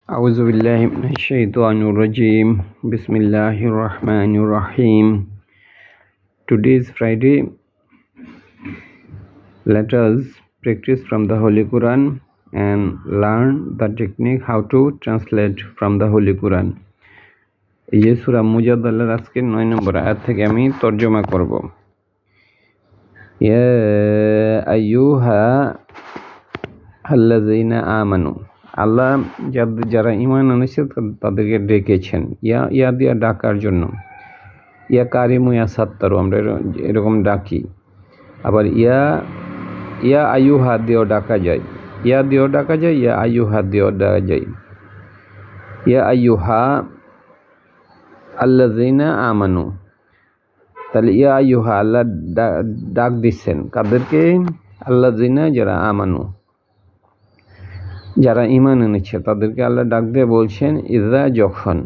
أعوذ بالله من الشيطان الرجيم بسم الله الرحمن الرحيم. Today is Friday. Let us practice from the Holy Quran and learn the technique how to translate from the Holy Quran. এই যে সূরা মুজাদ্দালার আজকে 9 নম্বর আয়াত থেকে আমি তরজমা করব। ইয়া আইয়ুহা আল্লাযীনা আমানু, আল্লাহ যারা ঈমান এনেছে তাদেরকে ডেকেছেন ইয়া দিয়া ডাকার জন্য। ইয়া কারিমু ইয়া সাত্তারু, আমরা এরকম ডাকি। আবার ইয়া আইয়ুহা দিয়েও ডাকা যায়, ইয়া দিয়েও ডাকা যায়, ইয়া আইয়ুহা দিয়েও ডাকা যায়। ইয়া আইয়ুহা আল্লাযীনা আমানু, তাহলে ইয়া আইয়ুহা, আল্লাহ ডাক দিচ্ছেন কাদেরকে? আল্লাযীনা, যারা আমানু, যারা ঈমান এনেছে তাদেরকে আল্লাহ ডাক দিয়ে বলছেন ইজা, যখন।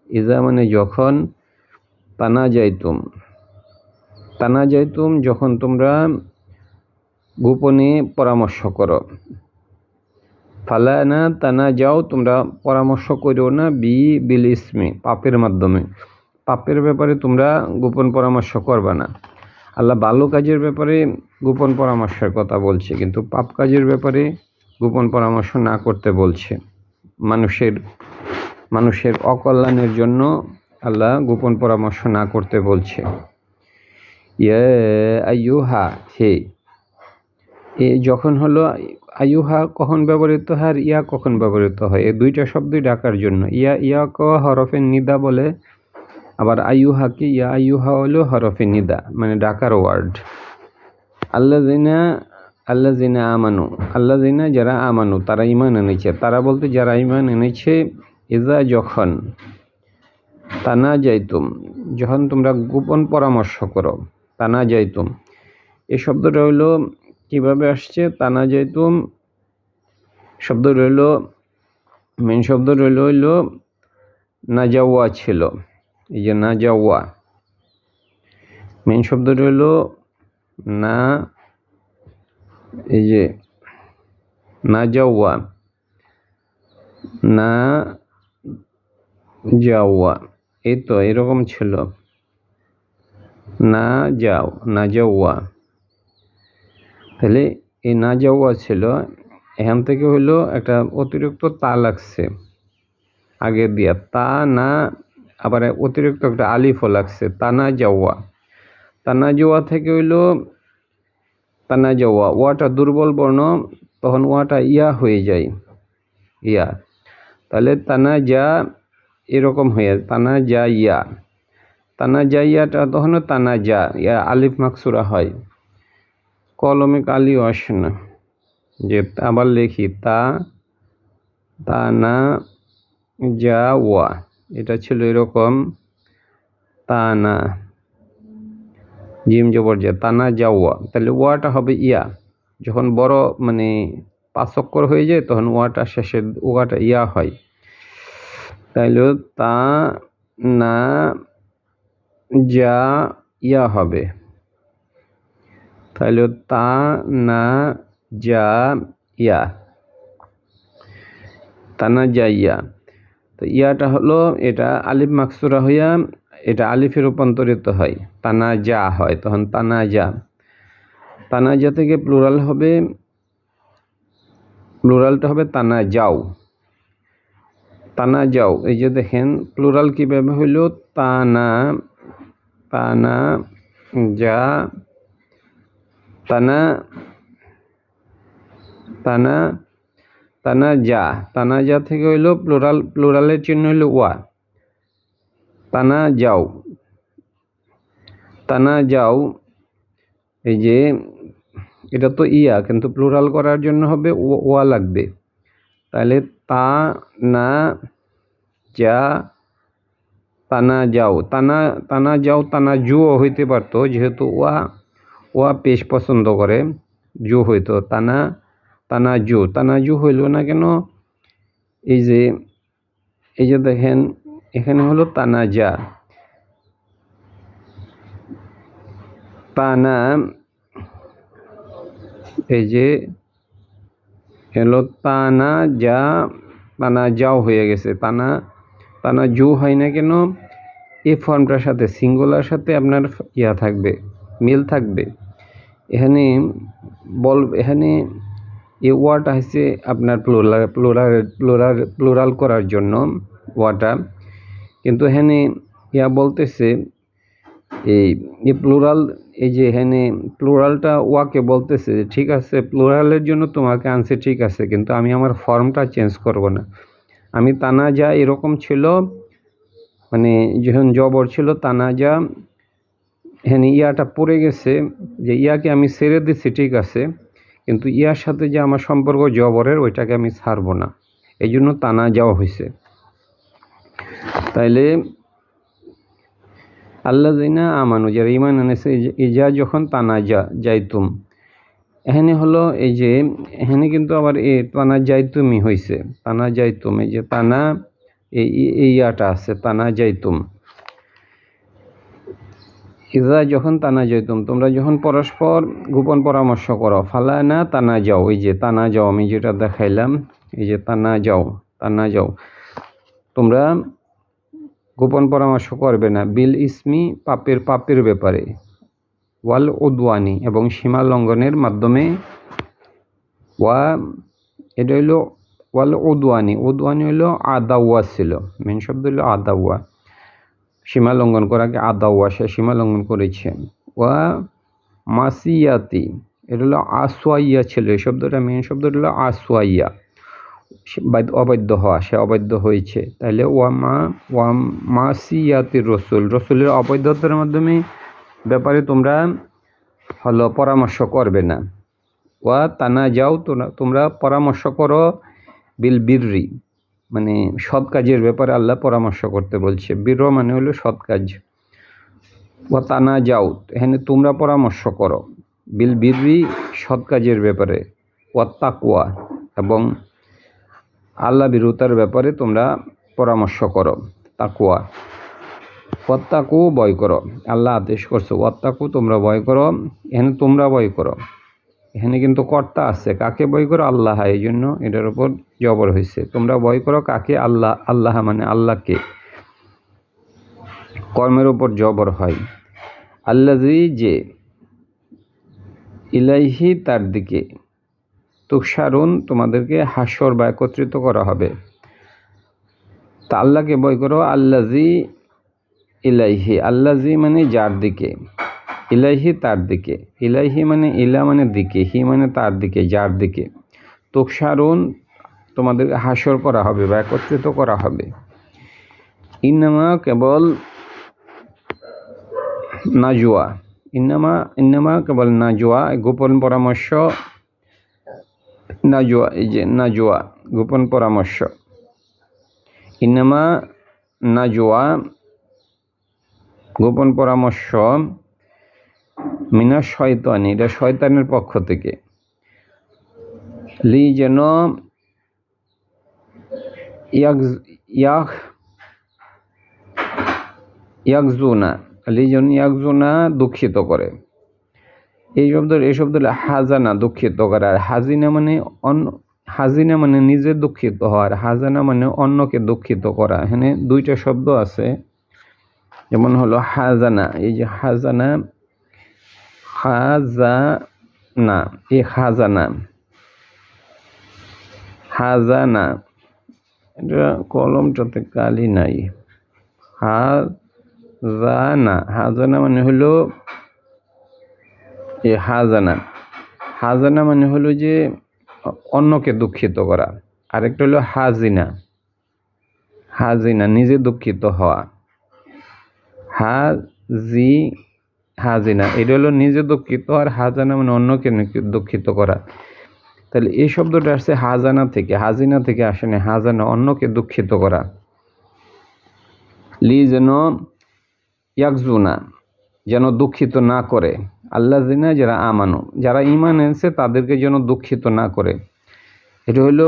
ইজা মানে যখন। তানাজাইতুম যখন তোমরা গোপনে পরামর্শ করো। ফালানা তানাজাও, তোমরা পরামর্শ করো না বিল ইসমি, পাপের মাধ্যমে। পাপের ব্যাপারে তোমরা গোপন পরামর্শ করবা না। আল্লাহ ভালো কাজের ব্যাপারে গোপন পরামর্শের কথা বলছে, কিন্তু পাপ কাজের ব্যাপারে গোপন পরামর্শ না করতে বলছে। মানুষের অকল্যাণের জন্য আল্লাহ গোপন পরামর্শ না করতে বলছে। ইয়া আইয়ুহা, হে। এ যখন হলো আইয়ুহা কখন ব্যবহৃত হয় আর ইয়া কখন ব্যবহৃত হয়? এই দুইটা শব্দই ডাকার জন্য। ইয়া হরফের নিদা বলে, আবার আইয়ুহাকে ইয়া আইয়ুহা হলো হরফে নিদা, মানে ডাকার ওয়ার্ড। আল্লাযীনা আমানু, আল্লাযীনা যারা আমানু, তারা ঈমান এনেছে। তারা বলতে যারা ঈমান এনেছে। ইজা যখন, তানাজাইতুম যখন তোমরা গোপন পরামর্শ করো। তানাজাইতুম এই শব্দটা হইলো কিভাবে আসছে? তানাজাইতুম শব্দ রইল, মেন শব্দ রইল নাজাওয়া ছিল। এই যে নাজাওয়া, মেন শব্দ রইল না, এই যে নাজাওয়া, না যাওয়া, এই তো এরকম ছিল। নাজাওয়া, তাহলে এই নাজাওয়া ছিল। এখান থেকে হইলো একটা অতিরিক্ত তা লাগছে আগে দিয়া, তা না, আবার অতিরিক্ত একটা আলিফও লাগছে। তানাজাওয়া থেকে হইলো তানাজাওয়া, ওয়াটা দুর্বল বর্ণ, তখন ওয়াটা ইয়া হয়ে যায়, ইয়া। তাহলে তানাজা এরকম হয়ে তানাজাইয়াটা তখন তানাজা, ইয়া আলিফ মাকসুরা হয়। কলমে কালিও আসে না, যে আবার লিখি তানাজাওয়া, এটা ছিল এরকম তানা, জিম জবর যে তানাজাওয়া। তাহলে ওয়াটা হবে ইয়া। যখন বড় মানে 5 অক্ষর হয়ে যায় তখন ওয়াটা শেষের ওয়াটা ইয়া হয়। তাইলে তা না যা ইয়া হবে। তাইলে তা না যা ইয়া, তানা যাইয়া। তো ইয়াটা হলো, এটা আলিফ মাকসুরা হইয়া এটা আলিফে রূপান্তরিত হয়, তানা যা হয়, তখন তানাজা থেকে প্লুরালটা হবে তানা যাও। এই যে দেখেন প্লুরাল কিভাবে হইল, তানা যা, তানা যা থেকে হইল প্লুরালের চিহ্ন হইল ওয়া। তানা যাও, এই যে এটা তো ইয়া, কিন্তু প্লুরাল করার জন্য হবে ওয়া লাগবে। তাহলে তানা যাও, তানা জুও হইতে পারতো, যেহেতু ওয়া পেশ পছন্দ করে, জু হইতো। তানা জু হইল না কেন? এই যে দেখেন এখানে হলো তানাজা, এই যে হলো তানা যা, তানা যাও হয়ে গেছে, তানা তানা জু হয় না কেন? এই ফর্মটার সাথে সিঙ্গুলার সাথে আপনার থাকবে, মিল থাকবে। এখানে এখানে এই ওয়াটা হচ্ছে আপনার প্লুরাল করার জন্য ওয়াটা, কিন্তু এখানে বলতেছে এই প্লুরাল, এই যে এখানে প্লুরালটা ওয়াকে বলতেছে যে ঠিক আছে প্লুরালের জন্য তোমাকে আনছে, ঠিক আছে, কিন্তু আমি আমার ফর্মটা চেঞ্জ করব না। আমি তানা যা এরকম ছিল, মানে যখন জবর ছিল তানা যা, এখানে ইয়াটা পড়ে গেছে, যে ইয়াকে আমি ছেড়ে দিচ্ছি, ঠিক আছে, কিন্তু ইয়ার সাথে যে আমার সম্পর্ক জবরের, ওইটাকে আমি ছাড়বো না, এই জন্য তানা যাওয়া হয়েছে। তাইলে আল্লাযিনা আমানু, যারা ঈমান এনেছে, ইজা যখন তানা যাইতুম, এখানে হলো এই যে এখানে কিন্তু আবার এই তানা যাইতুমই হয়েছে, তানা যাইতুম, এই যে তানা এই ইয়াটা আছে, তানা যাইতুম। ইজা যখন তানা যাইতুম, তোমরা যখন পরস্পর গোপন পরামর্শ করো, ফালা না তানা যাও, এই যে তানা যাও আমি যেটা দেখাইলাম, এই যে তানা যাও, তোমরা গোপন পরামর্শ করবে না, বিল ইসমি, পাপের ব্যাপারে, ওয়াল উদওয়ানি, এবং সীমা লঙ্ঘনের মাধ্যমে, এটা হইল ওয়াল উদওয়ানি হইল আদাওয়া ছিল, মেন শব্দ হইল আদাওয়া, সীমা লঙ্ঘন করাকে আদাওয়া, সে সীমা লঙ্ঘন করেছে। ওয়া মাসিয়াতি, এটা হলো আসওয়াইয়া ছিল, এই শব্দটা মেন শব্দ হলো আসওয়াইয়া, অবাধ্য হওয়া, সে অবাধ্য হয়েছে। তাহলে ওয়া মাসিয়াতির রসুলের অবৈধতার মাধ্যমে ব্যাপারে তোমরা হলো পরামর্শ করবে না। ওয়া তানা যাও, তোমরা পরামর্শ করো, বিল বিররি, মানে সৎ কাজের ব্যাপারে আল্লাহ পরামর্শ করতে বলছে। বীর মানে হলো সৎ কাজ। ওয়া তানা যাও, এখানে তোমরা পরামর্শ করো, বিল বিররি, সৎ কাজের ব্যাপারে, ওয়া তাকওয়া, এবং আল্লাহ বিরুতার ব্যাপারে তোমরা পরামর্শ করো, তাকওয়া। ওয়াত্তাকু, ভয় করো, আল্লাহ আদেশ করছো, ওয়াত্তাকু, তোমরা ভয় করো, এখানে তোমরা ভয় করো, এখানে কিন্তু কর্তা আছে, কাকে ভয় করো? আল্লাহ, এই জন্য এটার উপর জবর হয়েছে। তোমরা ভয় করো কাকে? আল্লাহ মানে আল্লাহকে, কর্মের উপর জবর হয়। আল্লাযী, যে, ইলাইহি, তার দিকে, তুহশারুন, তোমাদেরকে হাসর বা একত্রিত করা হবে। তা আল্লাহকে ভয় করো, আল্লাযী ইলাইহি, আল্লাযী মানে যার দিকে, ইলাইহি তার দিকে, ইলাইহি মানে ইলা মানে দিকে, হি মানে তার দিকে, যার দিকে, তুহশারুন তোমাদেরকে হাসর করা হবে বা একত্রিত করা হবে। ইন্নামা, কেবল, নাজওয়া, ইন্নামা কেবল নাজওয়া, গোপন পরামর্শ, নাজওয়া, এই যে নাজওয়া, গোপন পরামর্শ। ইন্নামা নাজওয়া, গোপন পরামর্শ, মিনাশ শয়তানি, এটা শয়তানের পক্ষ থেকে, লি, যেন, ইয়াকজুনা, লি যেন ইয়াকজুনা, দুঃখিত করে। এই শব্দ হাজানা, দুঃখিত করা, আর হাজিনা মানে নিজে দুঃখিত হওয়া, আর হাজানা মানে অন্যকে দুঃখিত করা। এখানে দুইটা শব্দ আছে, যেমন হলো হাজানা, এই যে হাজানা, এই হাজানা, এটা কলমটাতে কালি নাই। হাজানা মানে হলো এই হাজানা মানে হলো যে অন্যকে দুঃখিত করা। আরেকটা হলো হাজিনা, নিজে দুঃখিত হওয়া। হাজিনা, এটা হলো নিজে দুঃখিত, আর হাজানা মানে অন্যকে দুঃখিত করা। তাহলে এই শব্দটা আসছে হাজানা থেকে, হাজিনা থেকে আসেনি, হাজানা, অন্যকে দুঃখিত করা। লি, যেন, ইয়াকজুনা, যেন দুঃখিত না করে, আল্লাযিনা, যারা আমানু, যারা ঈমান এনেছে তাদেরকে যেন দুঃখিত না করে। এটা হলো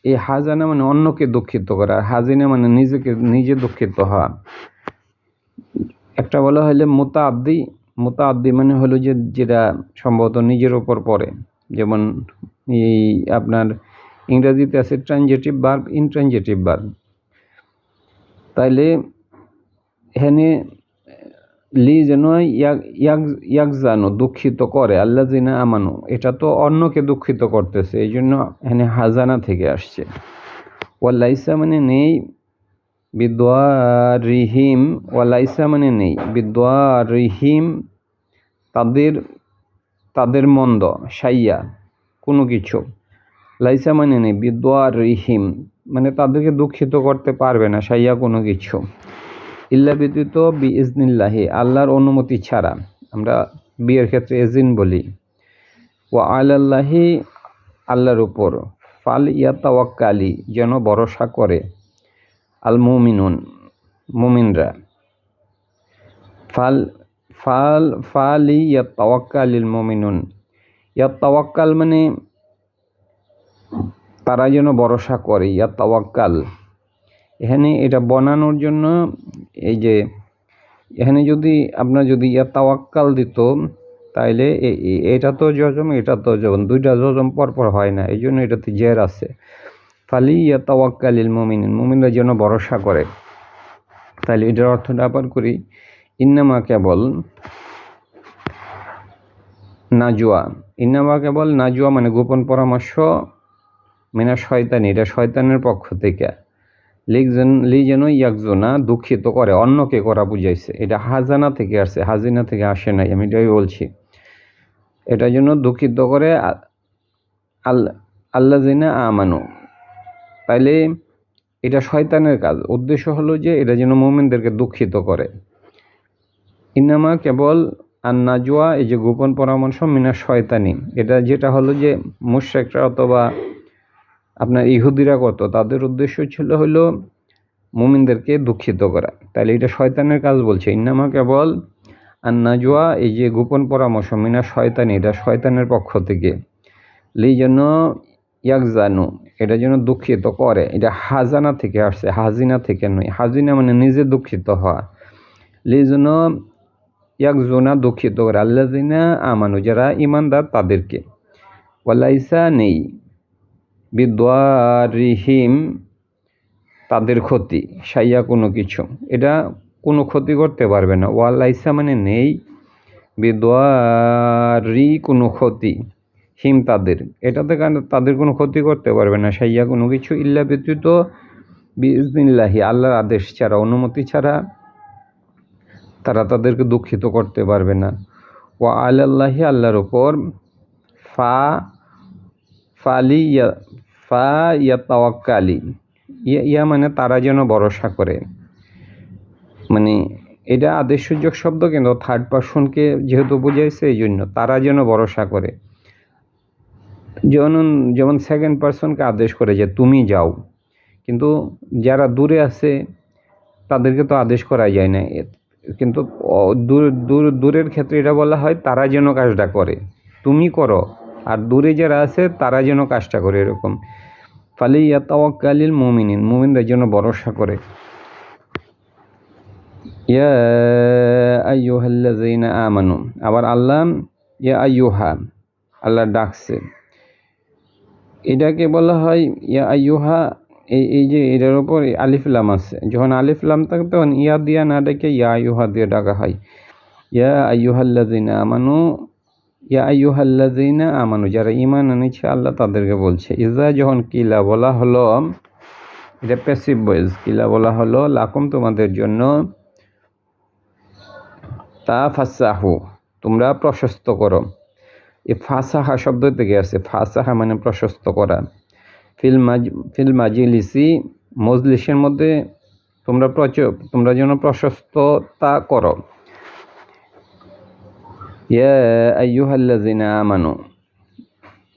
এই হাজানা মানে অন্যকে দুঃখিত করা, আর হাজিনা মানে নিজে দুঃখিত হওয়া। একটা বলা হলে মুতাআদ্দি মানে হলো যে যেটা সম্ভবত নিজের উপর পড়ে, যেমন এই আপনার ইংরেজিতে আছে ট্রানজিটিভ ভার্ব, ইনট্রানজিটিভ ভার্ব। তাইলে এখানে লি যেন ইয়াক জানো দুঃখিত করে, আল্লাযিনা আমানু, এটা তো অন্যকে দুঃখিত করতেছে, এই জন্য এখানে হাজানা থেকে আসছে। ওয়ালাইসা মানে নেই, বিদ্বারিহিম, ওয়ালাইসা মানে নেই, বিদ্বারিহিম তাদের মন্দ, সাইয়া কোনো কিছু, লাইসা মানে নেই, বিদ্বারিহিম মানে তাদেরকে দুঃখিত করতে পারবে না, সাইয়া কোনো কিছু, ইল্লা ব্যতীত বিইজনিল্লাহি আল্লাহর অনুমতি ছাড়া, আমরা বিয়ের ক্ষেত্রে এজিন বলি। ওয়া আলাল্লাহি আল্লাহর উপর, ফাল ইয়াতাওয়াক্কালি যেন ভরসা করে, আল মুমিনুন মুমিনরা, ফালি ইয়াতাওয়াক্কালিল মুমিনুন, ইয়াতাওয়াক্কাল মানে তারা যেন ভরসা করে, ইয়াতাওয়াক্কাল এখানে এটা বানানোর জন্য, এই যে এখানে যদি আপনার যদি ইয়াতাওয়াক্কাল দিত তাইলে এটা তো যজম, এটা তো যজম, দুইটা যজম পরপর হয় না, এই জন্য এটাতে জের আছে। ফালি ইয়াতাওয়াক্কালিল মুমিনুন মুমিনরা যেন ভরসা করে। তাহলে এটার অর্থটা আবার করি, ইন্নামা কেবল নাজুয়া, ইন্নামা কেবল নাজুয়া মানে গোপন পরামর্শ, মিনা শয়তানি এটা শয়তানের পক্ষ থেকে, লি যেন ইয়াকজুনা দুঃখিত করে, অন্যকে করা বুঝাইছে, এটা হাজানা থেকে আসছে, হাজিনা থেকে আসে নাই, আমি এটাই বলছি। এটার জন্য দুঃখিত করে আল্লাযিনা আমানু, তাইলে এটা শয়তানের কাজ, উদ্দেশ্য হলো যে এটা যেন মুমিনদেরকে দুঃখিত করে। ইনামা কেবল আর নাজুয়া এই যে গোপন পরামর্শ, মিনা শয়তানি এটা যেটা হলো যে মুশরিকরা অথবা আপনার ইহুদিরা করত, তাদের উদ্দেশ্য ছিল হলো মুমিনদেরকে দুঃখিত করা, তাহলে এটা শয়তানের কাজ বলছে। ইন্নামা কেবল আর নাজুয়া এই যে গোপন পরামর্শ, মিনা শয়তানি এটা শয়তানের পক্ষ থেকে, লি যেন ইয়াকজানু এটা যেন দুঃখিত করে, এটা হাজানা থেকে আসছে, হাজিনা থেকে নয়। হাজিনা মানে নিজে দুঃখিত হওয়া, লি যেন ইয়াকজুনা দুঃখিত করে, আল্লাযিনা আমানু যারা ইমানদার তাদেরকে, ওয়ালাইসা নেই, বিদ্বারিহিম তাদের ক্ষতি, সাইয়া কোনো কিছু, এটা কোনো ক্ষতি করতে পারবে না। ওয়ালাইসা মানে নেই, বিদ্বারি কোনো ক্ষতি, হিম তাদের, এটাতে কারণ তাদের কোনো ক্ষতি করতে পারবে না, সাইয়া কোনো কিছু, ইল্লা ব্যতীত বিইজনিল্লাহি আল্লাহর আদেশ ছাড়া, অনুমতি ছাড়া তারা তাদেরকে দুঃখিত করতে পারবে না। ওয়া আলাল্লাহি আল্লাহর উপর, ফা ইয়াতাওয়াক্কালি, ইয়া মানে তারা যেন ভরসা করে, মানে এটা আদেশসূচক শব্দ কিন্তু থার্ড পারসনকে যেহেতু বুঝাইছে এই জন্য তারা যেন ভরসা করে। যেমন সেকেন্ড পারসনকে আদেশ করে যে তুমি যাও, কিন্তু যারা দূরে আছে তাদেরকে তো আদেশ করা যায় না, কিন্তু দূরের ক্ষেত্রে এটা বলা হয় তারা যেন কাজটা করে, তুমি করো, আর দূরে যারা আছে তারা যেন কাজটা করে, এরকম। ফালি ইয়াতাওয়াক্কালিল মুমিনিন মুমিনরা যেন ভরসা করে। ইয়া আইয়ুহাল্লাযীনা আমানু, আবার আল্লাহ ইয়া আইয়ুহা আল্লাহ ডাকছে, এটাকে বলা হয় ইয়া আইয়ুহা, এই যে এটার উপর আলিফ লাম আছে, যখন আলিফ লাম থাকে তখন ইয়া দিয়া না ডেকে ইয়া আইয়ুহা দিয়ে ডাকা হয়। ইয়া আইয়ুহাল্লাযীনা আমানু, ইয়া আইয়ুহাল্লাযীনা আমানু যারা ঈমান এনেছে আল্লাহ তাদেরকে বলছে। ইজা যখন কিলা বলা হলো, এটা প্যাসিভ ভয়েস, কিলা বলা হলো লাকুম তোমাদের জন্য, তা ফাসাহু তোমরা প্রশস্ত করো, এই ফাসাহা শব্দ থেকে আসছে, ফাসাহা মানে প্রশস্ত করা। ফিল মাজলিসি মজলিসের মধ্যে তোমরা যেন প্রশস্ততা করো। ইয়া আইয়ুহাল্লাযীনা আমানু,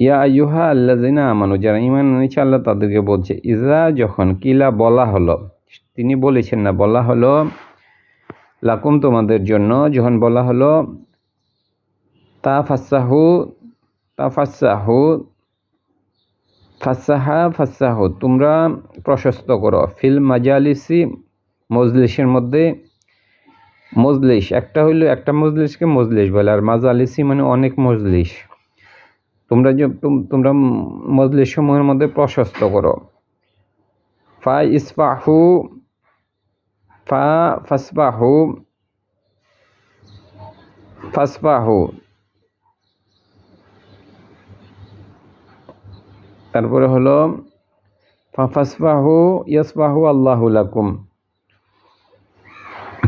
ইয়া আইয়ুহা আল্লাযীনা আমানু যারা ঈমান এনেছে আল্লাহ তাদেরকে বলছে। ইজা যখন কিলা বলা হলো, তিনি বলেছেন না, বলা হলো লাকুম তোমাদের জন্য, যখন বলা হলো ফাসাহু তোমরা প্রশস্ত করো, ফিল মাজালিসি মজলিসের মধ্যে, মজলিস একটা হইলো, একটা মজলিসকে মজলিস বলে, আর মাজালিসি মানে অনেক মজলিস, তোমরা মজলিস সমূহের মধ্যে প্রশস্ত করো। ফাসবাহু, তারপরে হলো ফাসবাহু ইয়াসবাহু আল্লাহু লাকুম।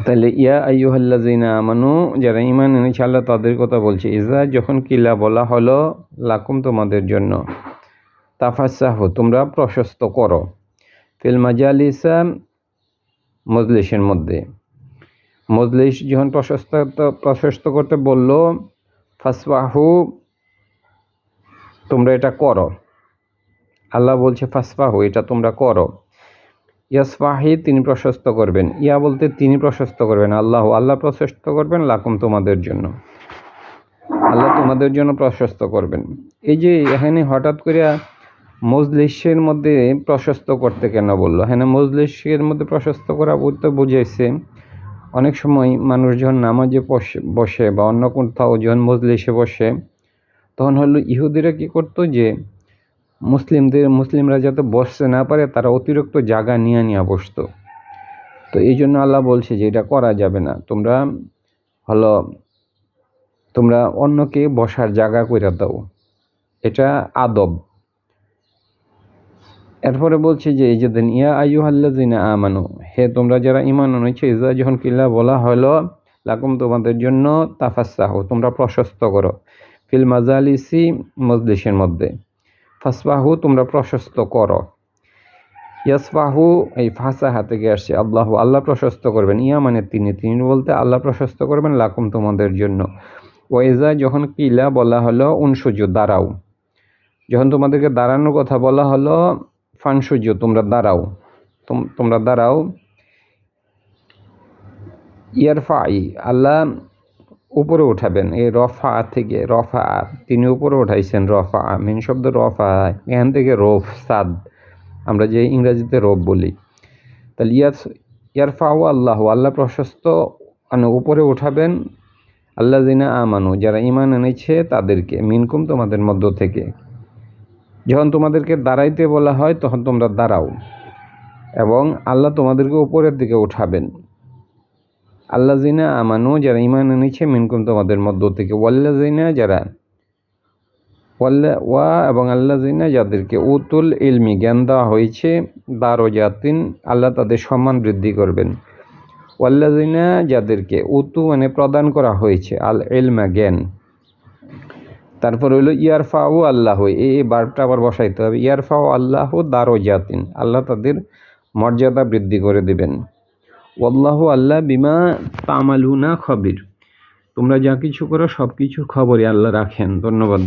তাহলে ইয়া আইয়ুহাল্লাযিনা আমানু, যারা ঈমান এনেছে আল্লাহ তাদের কথা বলছে। ইজা, যখন কিলা বলা হলো, লাকুম তোমাদের জন্য, তাফাসাহু তোমরা প্রশস্ত করো, ফিল মাজালিসা মজলিসের মধ্যে। মজলিস যখন প্রশস্ত করতে বলল, ফাসবাহু তোমরা এটা করো। আল্লাহ বলছে ফাসবাহু এটা তোমরা করো। ইয়াসফাহি তিনি প্রশস্ত করবেন, ইয়া বলতে তিনি প্রশস্ত করবেন, আল্লাহ প্রশস্ত করবেন, লাকুম তোমাদের জন্য, আল্লাহ তোমাদের জন্য প্রশস্ত করবেন। এই যে এখানে হঠাৎ করে মজলিসের মধ্যে প্রশস্ত করতে কেন বললো? হ্যাঁ, মজলিসের মধ্যে প্রশস্ত করা বলতে বুঝাইছে অনেক সময় মানুষ যখন নামাজে বসে বা অন্য কোথাও যখন মজলিসে বসে, তখন হলো ইহুদিরা কি করতো, যে মুসলিমরা যাতে বসতে না পারে তারা অতিরিক্ত জায়গা নিয়ে বসতো। তো এই জন্য আল্লাহ বলছে যে এটা করা যাবে না, তোমরা অন্যকে বসার জায়গা কইরা দাও, এটা আদব। এরপরে বলছে যে এই যে দেন ইয়া আইয়ুহাল্লাযিনা আমানু, হে তোমরা যারা ঈমান এনেছো, ইজা যখন কিলা বলা হলো, লাকুম তোমাদের জন্য, তাফাসাহু তোমরা প্রশস্ত করো, ফিল মাজালিসি মজলিসের মধ্যে, ফাসবাহু তোমরা প্রশস্ত করো। ইয়াসবাহু এই ফাসাহা থেকে আসছে আল্লাহ প্রশস্ত করবেন, ইয়া মানে তিনি বলতে আল্লাহ প্রশস্ত করবেন, লাকুম তোমাদের জন্য। ওয়াইজা যখন কিলা বলা হলো, উনসুজু দাঁড়াও, যখন তোমাদেরকে দাঁড়ানোর কথা বলা হলো, ফানসুজু তোমরা দাঁড়াও। ইয়ারফাই আল্লাহ উপরে উঠাবেন, এই রফা থেকে, রফা তিনি উপরে উঠাইছেন, রফা মেন শব্দ রফা, এখান থেকে রফ সাদ আমরা যে ইংরেজিতে রফ বলি। তাহলে ইয়ারফাও আল্লাহ প্রশস্ত মানে উপরে উঠাবেন, আল্লাযিনা আমানু যারা ঈমান এনেছে তাদেরকে, মিনকুম তোমাদের মধ্য থেকে। যখন তোমাদেরকে দাঁড়াইতে বলা হয় তখন তোমরা দাঁড়াও, এবং আল্লাহ তোমাদেরকে উপরের দিকে উঠাবেন। আল্লাযিনা আমানু যারা ঈমান এনেছে, মিনকুম তোমাদের মধ্য থেকে, ওয়াল্লাযিনা যারা এবং আল্লাযিনা যাদেরকে উতুল ইলমি জ্ঞান দেওয়া হয়েছে, দারজাতিন আল্লাহ তাদের সম্মান বৃদ্ধি করবেন। ওয়াল্লাযিনা যাদেরকে উতু মানে প্রদান করা হয়েছে, আল ইলমা জ্ঞান। তারপর হইল ইয়ারফাউ আল্লাহ, এই বারটা আবার বসাইতে হবে, ইয়ারফাউ আল্লাহ দারজাতিন আল্লাহ তাদের মর্যাদা বৃদ্ধি করে দিবেন। ওয়াল্লাহু আল্লাহ বিমা তামালুনা খবির, তোমরা যা কিছু করো সব কিছুর খবরই আল্লাহ রাখেন। ধন্যবাদ।